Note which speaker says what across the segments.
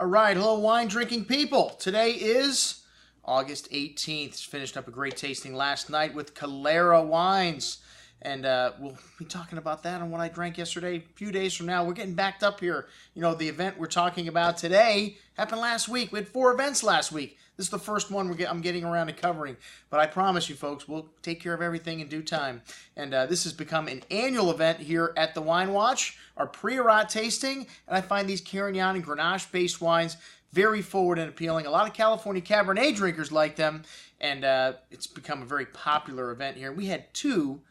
Speaker 1: All right, hello wine drinking people. Today is August 18th. Finished up a great tasting last night with Calera wines. And we'll be talking about that and what I drank yesterday. A few days from now, we're getting backed up here. You know, the event we're talking about today happened last week. We had 4 events last week. This is the first one I'm getting around to covering. But I promise you folks, we'll take care of everything in due time. And this has become an annual event here at the Wine Watch, our Priorat tasting. And I find these Carignan and Grenache-based wines very forward and appealing. A lot of California Cabernet drinkers like them. And it's become a very popular event here. We had 2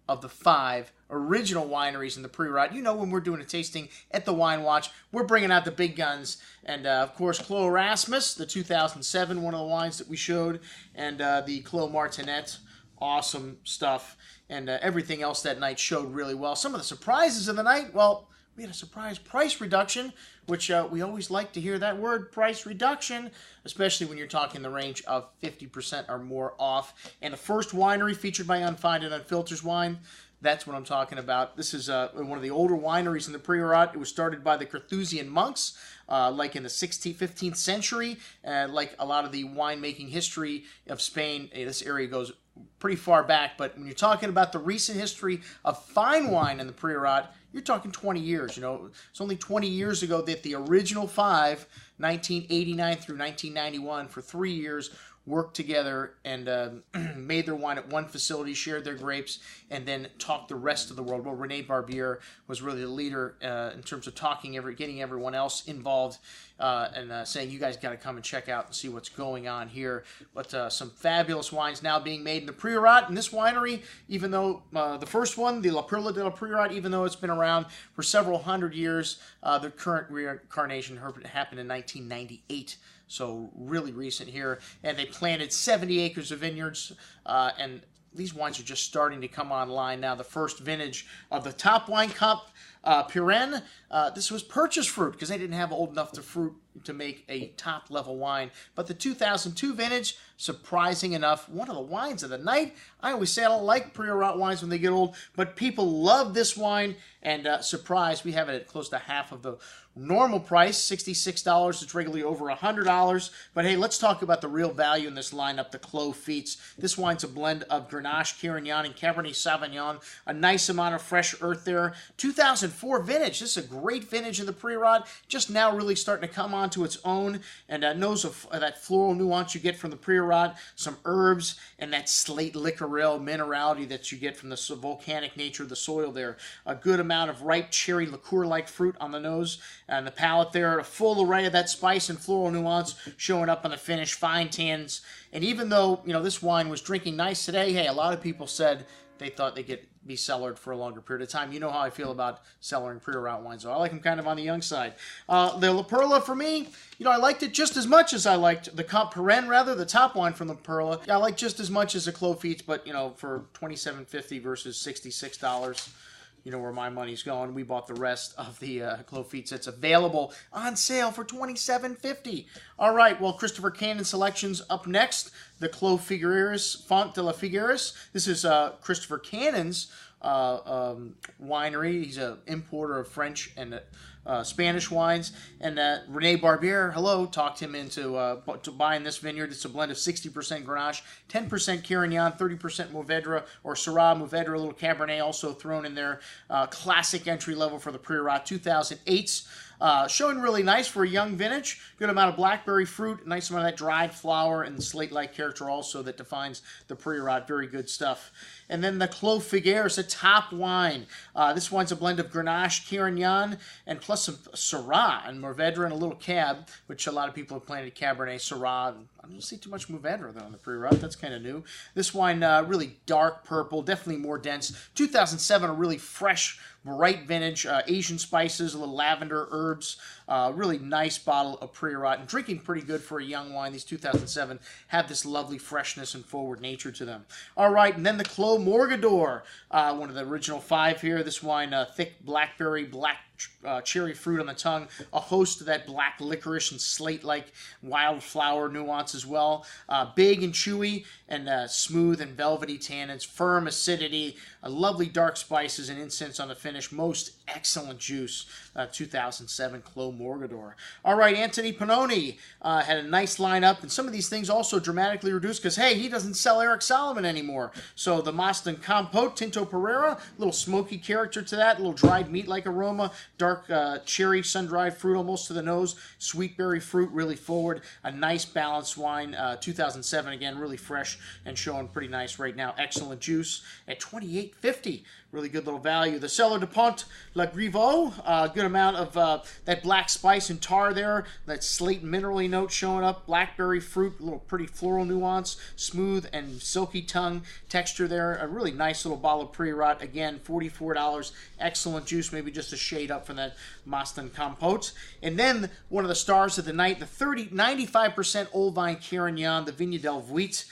Speaker 1: of the 5 original wineries in the Priorat. You know, when we're doing a tasting at the Wine Watch, we're bringing out the big guns. And, of course, Clos Erasmus, the 2007, one of the wines that we showed, and the Clos Martinet, awesome stuff. And everything else that night showed really well. Some of the surprises of the night, well, we had a surprise price reduction, which we always like to hear that word, price reduction, especially when you're talking the range of 50% or more off. And the first winery featured by Unfinded Unfilters Wine, that's what I'm talking about. This is one of the older wineries in the Priorat. It was started by the Carthusian monks, like in the 15th century. Like a lot of the winemaking history of Spain, this area goes pretty far back. But when you're talking about the recent history of fine wine in the Priorat, you're talking 20 years. You know, it's only 20 years ago that the original 5, 1989 through 1991, for 3 years, worked together and made their wine at one facility, shared their grapes, and then talked the rest of the world. Well, Rene Barbier was really the leader in terms of getting everyone else involved and saying, you guys got to come and check out and see what's going on here. But some fabulous wines now being made in the Priorat. And this winery, even though the first one, the La Perla de la Priorat, even though it's been around for several hundred years, the current reincarnation happened in 1998. So really recent here. And they planted 70 acres of vineyards, and these wines are just starting to come online now. The first vintage of the Top Wine Cup, Priorat, this was purchase fruit because they didn't have old enough fruit to make a top level wine. But the 2002 vintage, surprising enough, one of the wines of the night. I always say I don't like Priorat wines when they get old, but people love this wine. And surprise, we have it at close to half of the normal price, $66. It's regularly over $100. But hey, let's talk about the real value in this lineup, the Clos Feats. This wine's a blend of Grenache, Carignan, and Cabernet Sauvignon. A nice amount of fresh earth there. 2004 vintage. This is a great vintage in the Priorat. Just now really starting to come onto its own. And knows of that floral nuance you get from the Priorat. Some herbs and that slate liquorel minerality that you get from the volcanic nature of the soil there. A good amount of ripe cherry liqueur-like fruit on the nose and the palate there. A full array of that spice and floral nuance showing up on the finish. Fine tannins. And even though, you know, this wine was drinking nice today, hey, a lot of people said they thought they could be cellared for a longer period of time. You know how I feel about cellaring Priorat wines, so I like them kind of on the young side. The La Perla, for me, you know, I liked it just as much as I liked the Priorat, rather, the top wine from La Perla. Yeah, I like just as much as the Clos Feats, but, you know, for $27.50 versus $66, you know where my money's going. We bought the rest of the Clos Feats that's available on sale for $27.50. All right, well, Christopher Cannon selections up next. The Clos Figueres, Font de la Figueres. This is Christopher Cannon's winery. He's an importer of French and Spanish wines. And Rene Barbier, talked him into buying this vineyard. It's a blend of 60% Grenache, 10% Carignan, 30% Mourvedre or Syrah, Mourvedre, a little Cabernet also thrown in there. Classic entry level for the Priorat, 2008s. Showing really nice for a young vintage. Good amount of blackberry fruit, nice amount of that dried flower, and the slate-like character also that defines the Priorat. Very good stuff. And then the Clos Figueres, a top wine. This wine's a blend of Grenache, Carignan, and plus some Syrah and Mourvedre and a little Cab, which a lot of people have planted Cabernet, Syrah. I don't see too much Mourvedre, though, in the Priorat. That's kind of new. This wine, really dark purple, definitely more dense. 2007, a really fresh, bright vintage, Asian spices, a little lavender, herbs. Really nice bottle of Priorat, and drinking pretty good for a young wine. These 2007 have this lovely freshness and forward nature to them. All right, and then the Clos Mogador, one of the original 5 here. This wine, thick blackberry, black cherry fruit on the tongue, a host of that black licorice and slate-like wildflower nuance as well. Big and chewy and smooth and velvety tannins, firm acidity, A lovely dark spices and incense on the finish. Most excellent juice. 2007 Clos Mogador. All right, Anthony Pannoni had a nice lineup, and some of these things also dramatically reduced because, hey, he doesn't sell Eric Solomon anymore. So the Moston Compote, Tinto Priorat, little smoky character to that, little dried meat-like aroma, dark cherry, sun-dried fruit almost to the nose, sweet berry fruit, really forward. A nice balanced wine. 2007, again, really fresh and showing pretty nice right now. Excellent juice at $28.50. Really good little value. The Cellar de Pont La Griveau, good amount of that black spice and tar there. That slate minerally note showing up. Blackberry fruit, a little pretty floral nuance. Smooth and silky tongue texture there. A really nice little bottle of Priorat. Again, $44. Excellent juice, maybe just a shade up from that Moston Compote. And then one of the stars of the night, the 95% Old Vine Carignan, the Vigne del Vuit.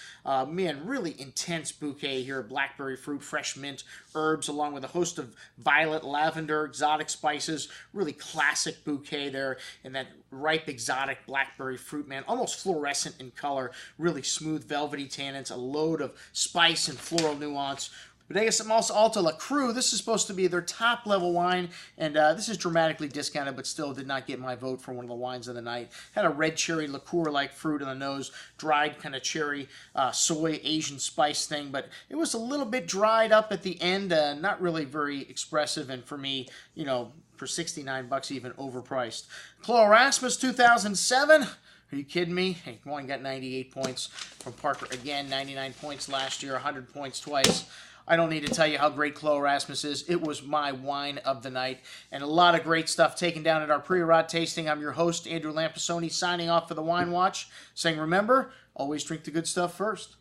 Speaker 1: Man, really intense bouquet here. Blackberry fruit, fresh mint, herbs, along with a host of violet, lavender, exotic spices. Really classic bouquet there. And that ripe, exotic blackberry fruit, man. Almost fluorescent in color. Really smooth, velvety tannins. A load of spice and floral nuance. Bodegas Mas Alta La Cruz, this is supposed to be their top level wine, and this is dramatically discounted, but still did not get my vote for one of the wines of the night. Had a red cherry liqueur-like fruit on the nose, dried kind of cherry, soy, Asian spice thing, but it was a little bit dried up at the end, not really very expressive, and for me, you know, for $69 even overpriced. Clos Erasmus 2007. Are you kidding me? Hey, wine got 98 points from Parker again, 99 points last year, 100 points twice. I don't need to tell you how great Clos Erasmus is. It was my wine of the night, and a lot of great stuff taken down at our Priorat tasting. I'm your host, Andrew Lampasoni, signing off for the Wine Watch, saying remember, always drink the good stuff first.